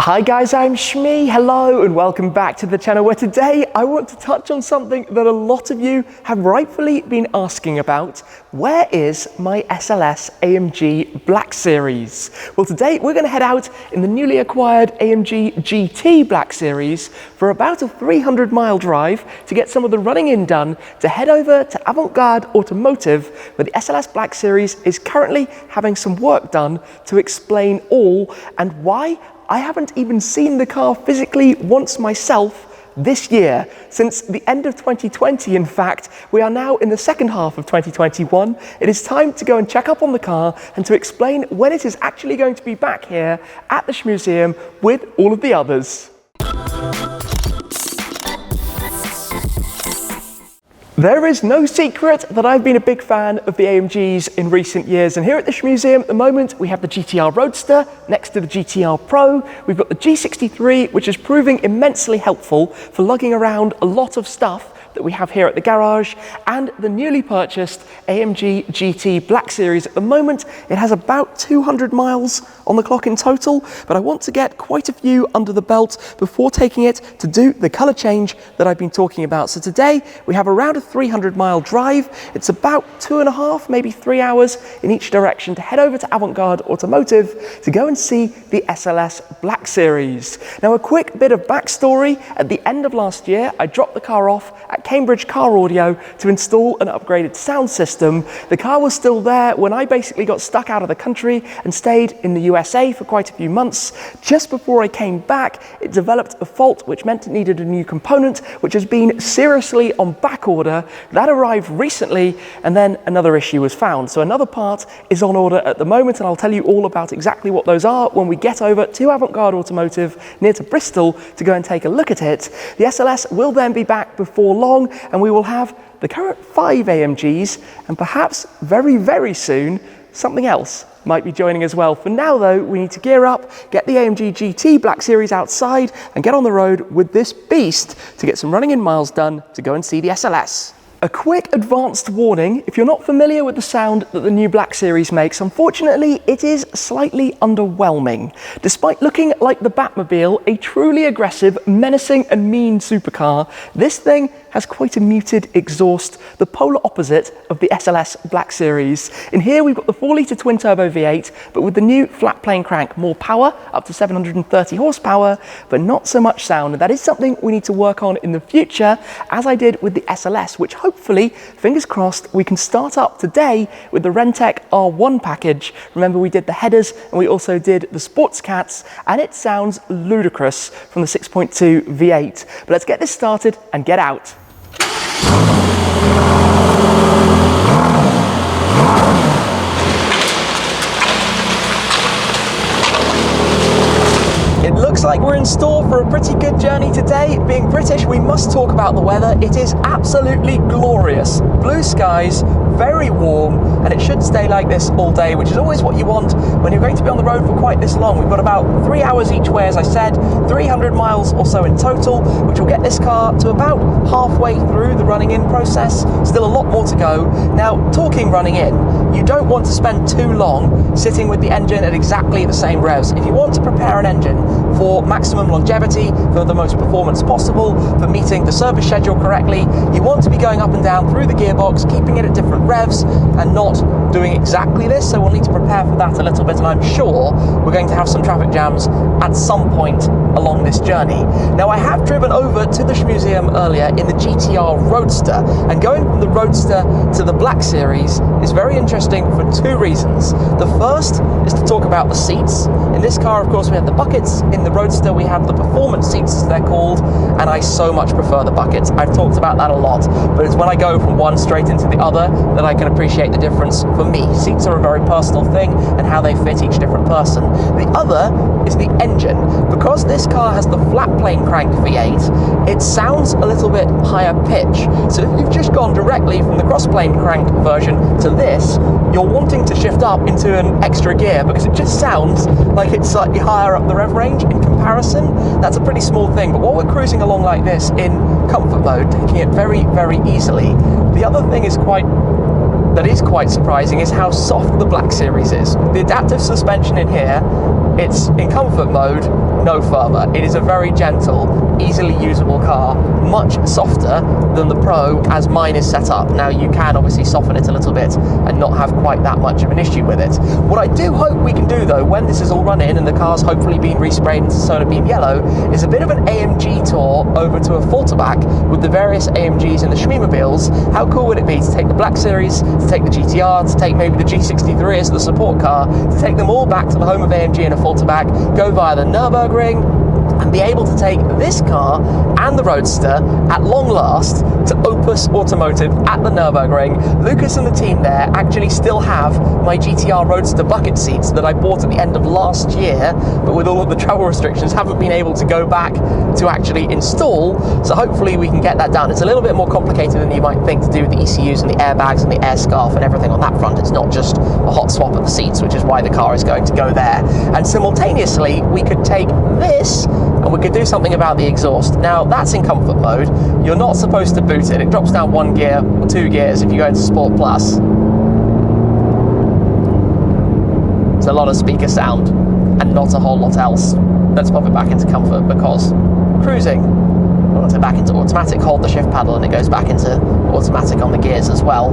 Hi guys, I'm Shmi. Hello and welcome back to the channel, where today I want to touch on something that a lot of you have rightfully been asking about. Where is my SLS AMG Black Series? Well, today we're going to head out in the newly acquired AMG GT Black Series for about a 300-mile drive to get some of the running in done to head over to Avantgarde Automotive, where the SLS Black Series is currently having some work done to explain all and why I haven't even seen the car physically once myself this year. Since the end of 2020, in fact, we are now in the second half of 2021. It is time to go and check up on the car and to explain when it is actually going to be back here at the Museum with all of the others. There is no secret that I've been a big fan of the AMGs in recent years, and here at the Museum at the moment we have the GTR Roadster next to the GTR Pro. We've got the G63, which is proving immensely helpful for lugging around a lot of stuff that we have here at the garage, and the newly purchased AMG GT Black Series. At the moment it has about 200 miles on the clock in total, but I want to get quite a few under the belt before taking it to do the colour change that I've been talking about. So today we have around a 300-mile drive. It's about 2.5, maybe 3 hours in each direction to head over to Avantgarde Automotive to go and see the SLS Black Series. Now, a quick bit of backstory. At the end of last year I dropped the car off at Cambridge Car Audio to install an upgraded sound system. The car was still there when I basically got stuck out of the country and stayed in the USA for quite a few months. Just before I came back, it developed a fault which meant it needed a new component, which has been seriously on back order. That arrived recently, and then another issue was found. So another part is on order at the moment, and I'll tell you all about exactly what those are when we get over to Avantgarde Automotive near to Bristol to go and take a look at it. The SLS will then be back before long, and we will have the current 5 AMGs, and perhaps very, very soon something else might be joining as well. For now though, we need to gear up, get the AMG GT Black Series outside and get on the road with this beast to get some running in miles done to go and see the SLS. A quick advanced warning: if you're not familiar with the sound that the new Black Series makes, unfortunately it is slightly underwhelming. Despite looking like the Batmobile, a truly aggressive, menacing and mean supercar, this thing has quite a muted exhaust, the polar opposite of the SLS Black Series. In here we've got the 4-litre twin-turbo V8, but with the new flat plane crank, more power, up to 730 horsepower, but not so much sound. And that is something we need to work on in the future, as I did with the SLS, which hopefully, fingers crossed, we can start up today with the Rentec R1 package. Remember, we did the headers and we also did the sports cats, and it sounds ludicrous from the 6.2 V8. But let's get this started and get out. It looks like we're in store for a pretty good journey today. Being British, we must talk about the weather. It is absolutely glorious. Blue skies, very warm, and it should stay like this all day, which is always what you want when you're going to be on the road for quite this long. We've got about 3 hours each way, as I said, 300 miles or so in total, which will get this car to about halfway through the running in process. Still a lot more to go. Now, talking running in, you don't want to spend too long sitting with the engine at exactly the same revs. If you want to prepare an engine for maximum longevity, for the most performance possible, for meeting the service schedule correctly, you want to be going up and down through the gearbox, keeping it at different revs and not doing exactly this. So we'll need to prepare for that a little bit, and I'm sure we're going to have some traffic jams at some point along this journey. Now, I have driven over to the Museum earlier in the GTR Roadster, and going from the Roadster to the Black Series is very interesting for 2 reasons. The first is to talk about the seats. In this car, of course, we have the buckets. In the Roadster we have the performance seats, as they're called, and I so much prefer the buckets. I've talked about that a lot, but it's when I go from one straight into the other that I can appreciate the difference for me. Seats are a very personal thing, and how they fit each different person. The other is the engine. Because this car has the flat plane crank V8, it sounds a little bit higher pitch. So if you've just gone directly from the cross plane crank version to this, you're wanting to shift up into an extra gear because it just sounds like it's slightly higher up the rev range in comparison. That's a pretty small thing, but while we're cruising along like this in comfort mode, taking it very, very easily, the other thing is quite that is quite surprising is how soft the Black Series is. The adaptive suspension in here it's in comfort mode, no further. It is a very gentle, easily usable car, much softer than the Pro as mine is set up. Now you can obviously soften it a little bit and not have quite that much of an issue with it. What I do hope we can do though, when this is all run in and the car's hopefully been resprayed into solar beam yellow, is a bit of an AMG tour over to a Falterback with the various AMGs and the Schmeemobiles. How cool would it be to take the Black Series, to take the GTR, to take maybe the G63 as the support car, to take them all back to the home of AMG in a Falterback, go via the Nürburgring, and be able to take this car and the Roadster at long last to Opus Automotive at the Nürburgring. Lucas and the team there actually still have my GTR Roadster bucket seats that I bought at the end of last year, but with all of the travel restrictions haven't been able to go back to actually install, so hopefully we can get that done. It's a little bit more complicated than you might think to do with the ECUs and the airbags and the air scarf and everything on that front. It's not just a hot swap of the seats, which is why the car is going to go there. And simultaneously we could take this and we could do something about the exhaust. Now that's in comfort mode. You're not supposed to boot it. It drops down 1 gear or 2 gears if you go into Sport Plus. It's a lot of speaker sound and not a whole lot else. Let's pop it back into comfort because cruising, I want it back into automatic, hold the shift paddle and it goes back into automatic on the gears as well.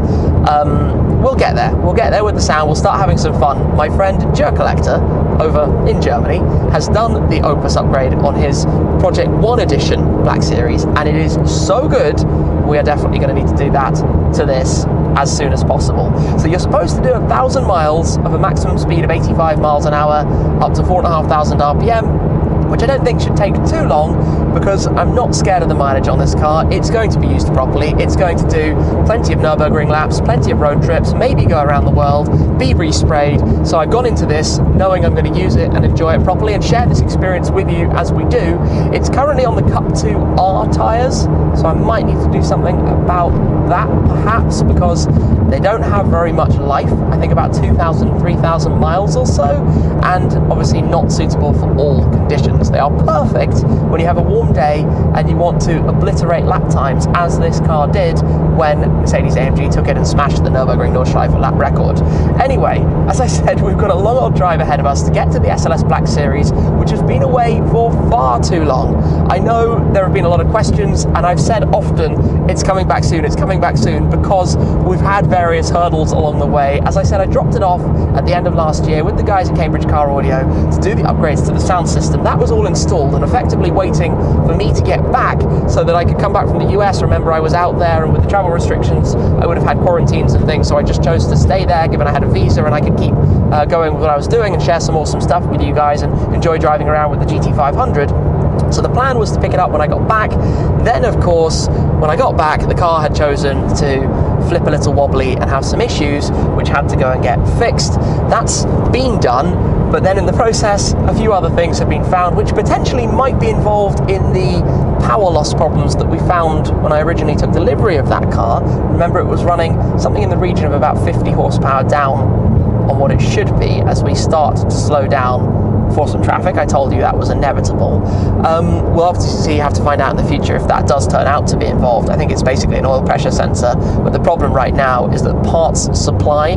We'll get there. We'll get there with the sound. We'll start having some fun. My friend Jer Collector over in Germany has done the Opus upgrade on his Project 1 Edition Black Series, and it is so good, we are definitely going to need to do that to this as soon as possible. So you're supposed to do 1,000 miles of a maximum speed of 85 miles an hour up to 4,500 RPM, which I don't think should take too long because I'm not scared of the mileage on this car. It's going to be used properly. It's going to do plenty of Nürburgring laps, plenty of road trips, maybe go around the world, be resprayed. So I've gone into this knowing I'm going to use it and enjoy it properly and share this experience with you as we do. It's currently on the Cup 2R tyres, so I might need to do something about that perhaps because they don't have very much life. I think about 2,000, 3,000 miles or so, and obviously not suitable for all conditions. They are perfect when you have a warm day and you want to obliterate lap times, as this car did when Mercedes AMG took it and smashed the Nürburgring Nordschleife lap record. Anyway, as I said, we've got a long old drive ahead of us to get to the SLS Black Series, which has been away for far too long. I know there have been a lot of questions, and I've said often, it's coming back soon, because we've had various hurdles along the way. As I said, I dropped it off at the end of last year with the guys at Cambridge Car Audio to do the upgrades to the sound system. That was all installed and effectively waiting for me to get back so that I could come back from the US. Remember, I was out there, and with the travel restrictions, I would have had quarantines and things, so I just chose to stay there, given I had a visa and I could keep going with what I was doing and share some awesome stuff with you guys and enjoy driving around with the GT500. So the plan was to pick it up when I got back. Then, of course, when I got back, the car had chosen to flip a little wobbly and have some issues, which had to go and get fixed. That's been done, but then in the process, a few other things have been found, which potentially might be involved in the power loss problems that we found when I originally took delivery of that car. Remember, it was running something in the region of about 50 horsepower down on what it should be as we start to slow down for some traffic. I told you that was inevitable. We'll obviously have to find out in the future if that does turn out to be involved. I think it's basically an oil pressure sensor, but the problem right now is that parts supply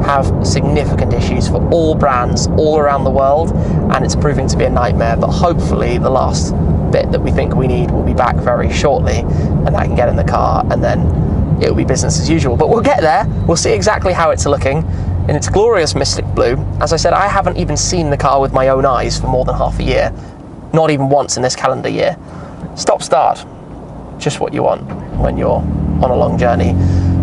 have significant issues for all brands all around the world, and it's proving to be a nightmare. But hopefully the last bit that we think we need will be back very shortly, and I can get in the car and then it'll be business as usual. But we'll get there. We'll see exactly how it's looking in its glorious mystic blue. As I said, I haven't even seen the car with my own eyes for more than half a year, not even once in this calendar year. Stop start, just what you want when you're on a long journey.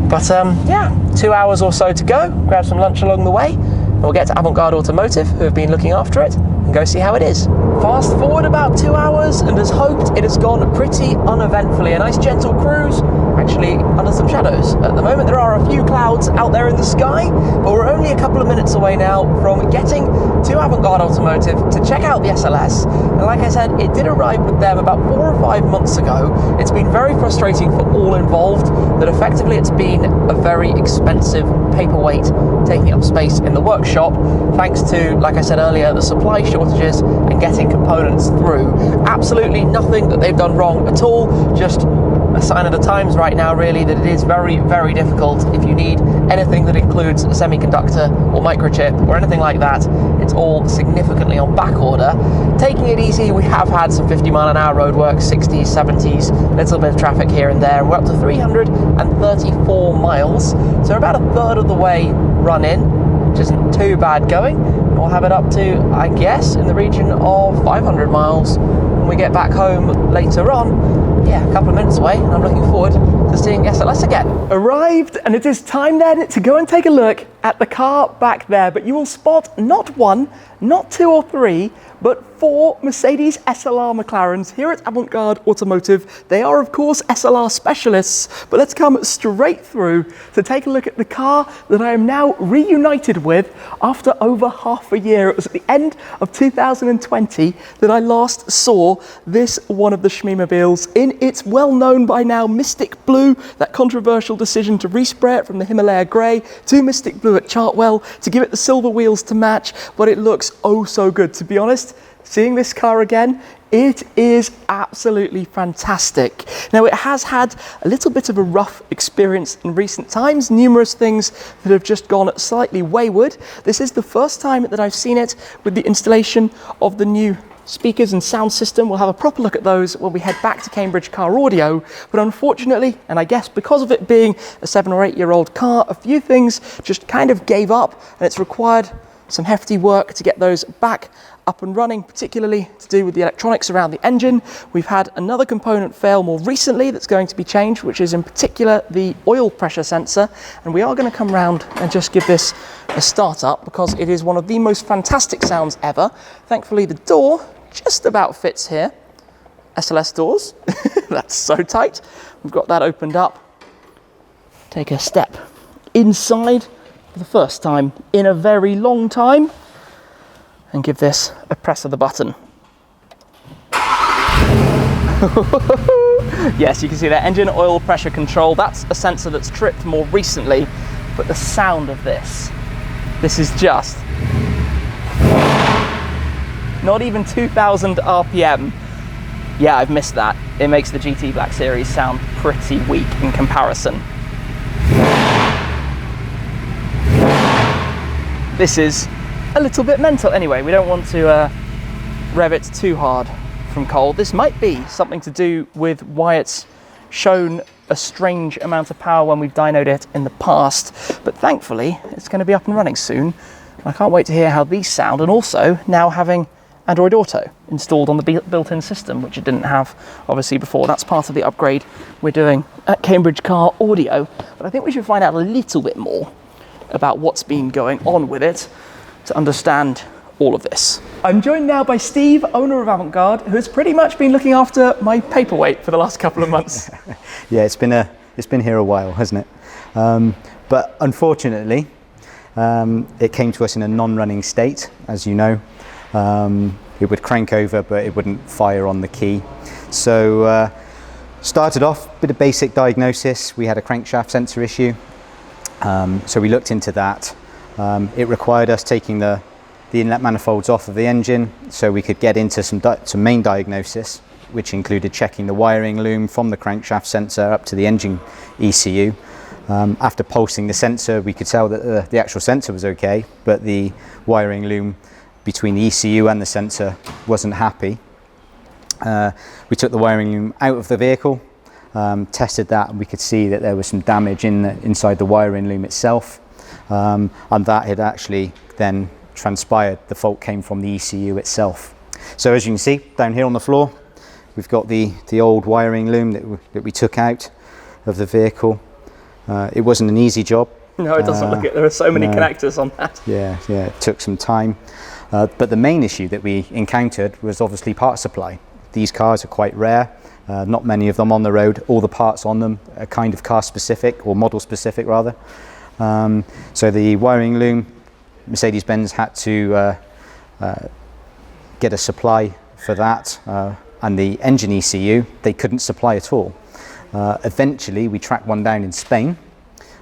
But yeah, 2 hours or so to go. Grab some lunch along the way, and we'll get to Avantgarde Automotive, who have been looking after it, and go see how it is. Fast forward about 2 hours, and as hoped, it has gone pretty uneventfully. A nice gentle cruise, actually under some shadows. At the moment, there are a few clouds out there in the sky, but we're only a couple of minutes away now from getting to Avantgarde Automotive to check out the SLS. And like I said, it did arrive with them about 4 or 5 months ago. It's been very frustrating for all involved that effectively it's been a very expensive paperweight taking up space in the workshop, thanks to, like I said earlier, the supply shortages and getting components through. Absolutely nothing that they've done wrong at all, just a sign of the times right now, really, that it is very, very difficult. If you need anything that includes a semiconductor or microchip or anything like that, it's all significantly on back order. Taking it easy, we have had some 50-mile-an-hour roadwork, 60s, 70s, a little bit of traffic here and there. We're up to 334 miles, so we're about a third of the way run in, which isn't too bad going. And we'll have it up to, I guess, in the region of 500 miles when we get back home later on. Yeah, a couple of minutes away, and I'm looking forward to seeing SLS again. Arrived, and it is time then to go and take a look at the car back there. But you will spot not one, not two or three, but 4 Mercedes SLR McLarens here at Avantgarde Automotive. They are, of course, SLR specialists, but let's come straight through to take a look at the car that I am now reunited with after over half a year. It was at the end of 2020 that I last saw this one of the Shmeemobiles in its well-known by now Mystic Blue, that controversial decision to respray it from the Himalaya Grey to Mystic Blue at Chartwell to give it the silver wheels to match, but it looks oh so good, to be honest. Seeing this car again, it is absolutely fantastic. Now, it has had a little bit of a rough experience in recent times, numerous things that have just gone slightly wayward. This is the first time that I've seen it with the installation of the new speakers and sound system. We'll have a proper look at those when we head back to Cambridge Car Audio, but unfortunately, and I guess because of it being a 7 or 8 year old car, a few things just kind of gave up, and it's required some hefty work to get those back up and running, particularly to do with the electronics around the engine. We've had another component fail more recently that's going to be changed, which is in particular the oil pressure sensor, and we are going to come round and just give this a start up because it is one of the most fantastic sounds ever. Thankfully the door just about fits here. SLS doors, that's so tight. We've got that opened up. Take a step inside for the first time in a very long time and give this a press of the button. Yes, you can see that engine oil pressure control. That's a sensor that's tripped more recently, but the sound of this is just not even 2000 RPM. Yeah, I've missed that. It makes the GT Black Series sound pretty weak in comparison. This is a little bit mental. Anyway, we don't want to rev it too hard from cold. This might be something to do with why it's shown a strange amount of power when we've dynoed it in the past, but thankfully it's going to be up and running soon. I can't wait to hear how these sound, and also now having Android Auto installed on the built-in system, which it didn't have obviously before. That's part of the upgrade we're doing at Cambridge Car Audio, but I think we should find out a little bit more about what's been going on with it to understand all of this. I'm joined now by Steve, owner of Avantgarde, who has pretty much been looking after my paperweight for the last couple of months. Yeah, it's been here a while, hasn't it? But unfortunately, it came to us in a non-running state, as you know. It would crank over, but it wouldn't fire on the key. So started off, bit of basic diagnosis. We had a crankshaft sensor issue. So we looked into that. It required us taking the inlet manifolds off of the engine so we could get into some main diagnosis, which included checking the wiring loom from the crankshaft sensor up to the engine ECU. After pulsing the sensor, we could tell that the actual sensor was okay, but the wiring loom between the ECU and the sensor wasn't happy. We took the wiring loom out of the vehicle, tested that, and we could see that there was some damage inside the wiring loom itself, and that had actually then transpired. The fault came from the ECU itself. So as you can see down here on the floor, we've got the old wiring loom that we took out of the vehicle. It wasn't an easy job. No, it doesn't look it. There are so many connectors on that. Yeah, it took some time. But the main issue that we encountered was obviously part supply. These cars are quite rare. Not many of them on the road. All the parts on them are kind of car specific, or model specific rather. So the wiring loom, Mercedes-Benz had to get a supply for that, and the engine ECU they couldn't supply at all. Eventually we tracked one down in Spain,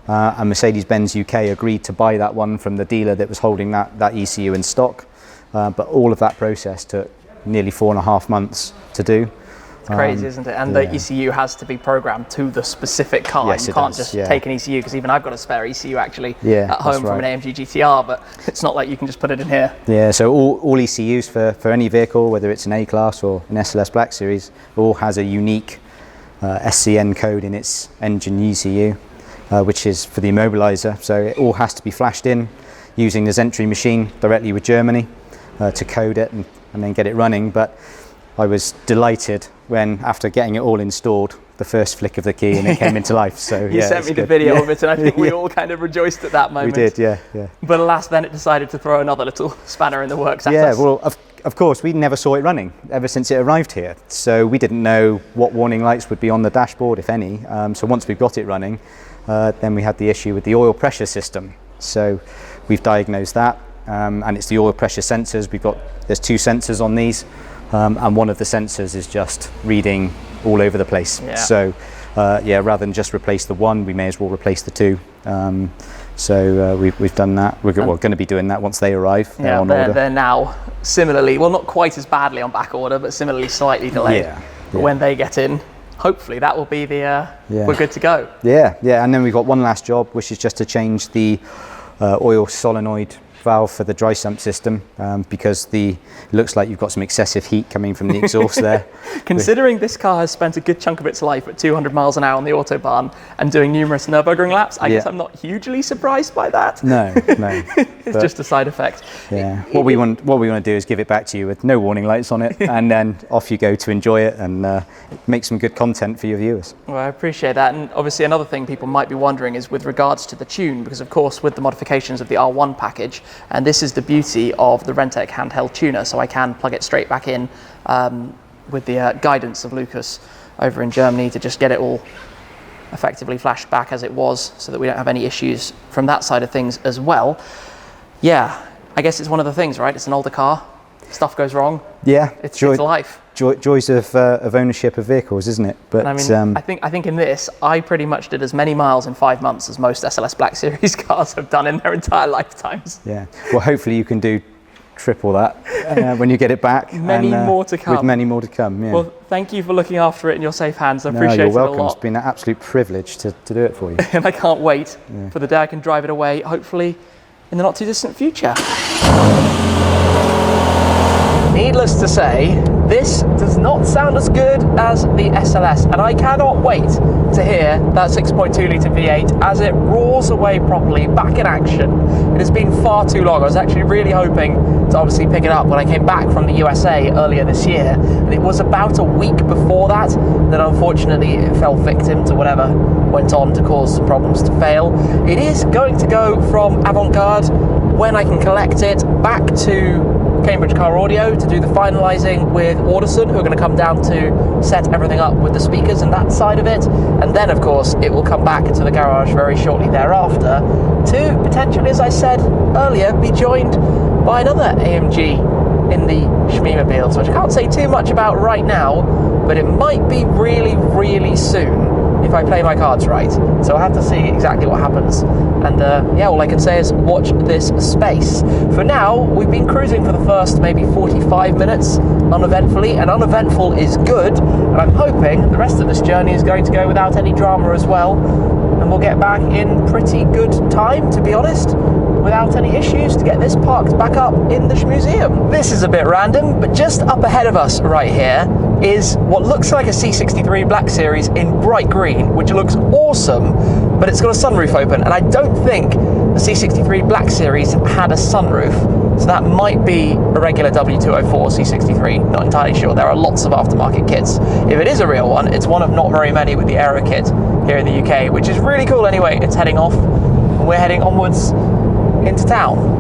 and Mercedes-Benz UK agreed to buy that one from the dealer that was holding that ECU in stock, but all of that process took nearly 4.5 months to do. Crazy, isn't it? And the ECU has to be programmed to the specific car. Yes, you can't just take an ECU, because even I've got a spare ECU actually at home from an AMG GTR, but it's not like you can just put it in here. Yeah, so all ECUs for any vehicle, whether it's an A-Class or an SLS Black Series, all has a unique SCN code in its engine ECU, which is for the immobilizer. So it all has to be flashed in using the Zentry machine directly with Germany to code it and then get it running. But I was delighted when, after getting it all installed, the first flick of the key and it came into life. So you sent me the video of it, and I think we all kind of rejoiced at that moment. We did, yeah. But alas, then it decided to throw another little spanner in the works at us. Well, of course, we never saw it running ever since it arrived here. So we didn't know what warning lights would be on the dashboard, if any. So once we got it running, then we had the issue with the oil pressure system. So we've diagnosed that, and it's the oil pressure sensors. There's 2 sensors on these. And one of the sensors is just reading all over the place. So rather than just replace the one, we may as well replace the 2. So we've done that. We're going to be doing that once they arrive. They're now similarly, well, not quite as badly on back order, but similarly slightly delayed. But when they get in, hopefully that will be we're good to go. And then we've got one last job, which is just to change the oil solenoid valve for the dry sump system, because it looks like you've got some excessive heat coming from the exhaust there. Considering this car has spent a good chunk of its life at 200 miles an hour on the Autobahn and doing numerous Nürburgring laps, I guess I'm not hugely surprised by that. No. It's just a side effect. What we want to do is give it back to you with no warning lights on it, and then off you go to enjoy it and make some good content for your viewers. Well, I appreciate that. And obviously another thing people might be wondering is with regards to the tune, because of course with the modifications of the R1 package, and this is the beauty of the Rentec handheld tuner, so I can plug it straight back in with the guidance of Lucas over in Germany to just get it all effectively flashed back as it was, so that we don't have any issues from that side of things as well. I guess it's one of the things, right? It's an older car, stuff goes wrong. It's life. Joys of ownership of vehicles, isn't it? But I mean, I think in this, I pretty much did as many miles in 5 months as most SLS Black Series cars have done in their entire lifetimes. Well, hopefully you can do triple that when you get it back. Many more to come. With many more to come, Well, thank you for looking after it in your safe hands. I appreciate it a lot. You're welcome. It's been an absolute privilege to do it for you. And I can't wait for the day I can drive it away, hopefully in the not too distant future. Needless to say, this does not sound as good as the SLS, and I cannot wait to hear that 6.2 litre V8 as it roars away properly, back in action. It has been far too long. I was actually really hoping to obviously pick it up when I came back from the USA earlier this year, and it was about a week before that unfortunately it fell victim to whatever went on to cause some problems to fail. It is going to go from Avantgarde, when I can collect it, back to Cambridge Car Audio to do the finalising with Audison, who are going to come down to set everything up with the speakers and that side of it, and then of course it will come back to the garage very shortly thereafter to potentially, as I said earlier, be joined by another AMG in the Schmeemobiles, which I can't say too much about right now, but it might be really, really soon if I play my cards right. So I'll have to see exactly what happens. And all I can say is watch this space. For now, we've been cruising for the first maybe 45 minutes uneventfully, and uneventful is good. And I'm hoping the rest of this journey is going to go without any drama as well. And we'll get back in pretty good time, to be honest, without any issues, to get this parked back up in the Schmuseum. This is a bit random, but just up ahead of us right here is what looks like a C63 Black Series in bright green, which looks awesome, but it's got a sunroof open, and I don't think the C63 Black Series had a sunroof, so that might be a regular W204 C63, not entirely sure. There are lots of aftermarket kits. If it is a real one, it's one of not very many with the Aero kit here in the UK, which is really cool anyway. It's heading off, and we're heading onwards into town.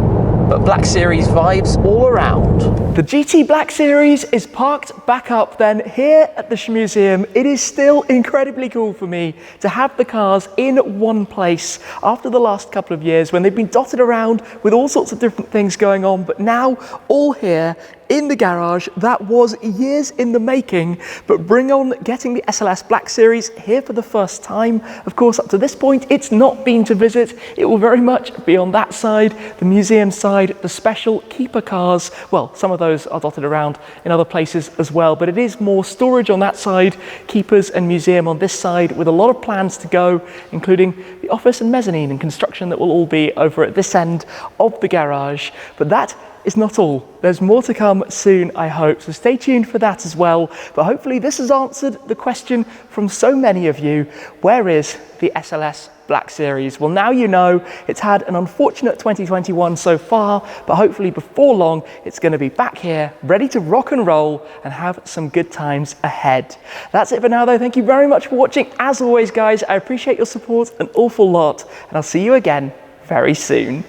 But Black Series vibes all around. The GT Black Series is parked back up then here at the Schmuseum. It is still incredibly cool for me to have the cars in one place after the last couple of years when they've been dotted around with all sorts of different things going on, but now all here in the garage. That was years in the making, but bring on getting the SLS Black Series here for the first time. Of course, up to this point, it's not been to visit. It will very much be on that side, the museum side, the special keeper cars. Well, some of those are dotted around in other places as well, but it is more storage on that side, keepers and museum on this side, with a lot of plans to go, including the office and mezzanine and construction that will all be over at this end of the garage. But that is not all. There's more to come soon, I hope, so stay tuned for that as well. But hopefully this has answered the question from so many of you: where is the SLS Black Series? Well, now you know. It's had an unfortunate 2021 so far, but hopefully before long it's going to be back here, ready to rock and roll and have some good times ahead. That's it for now though. Thank you very much for watching. As always, guys, I appreciate your support an awful lot, and I'll see you again very soon.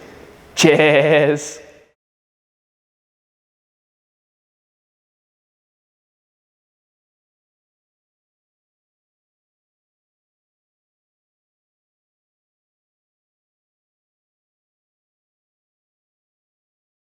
Cheers!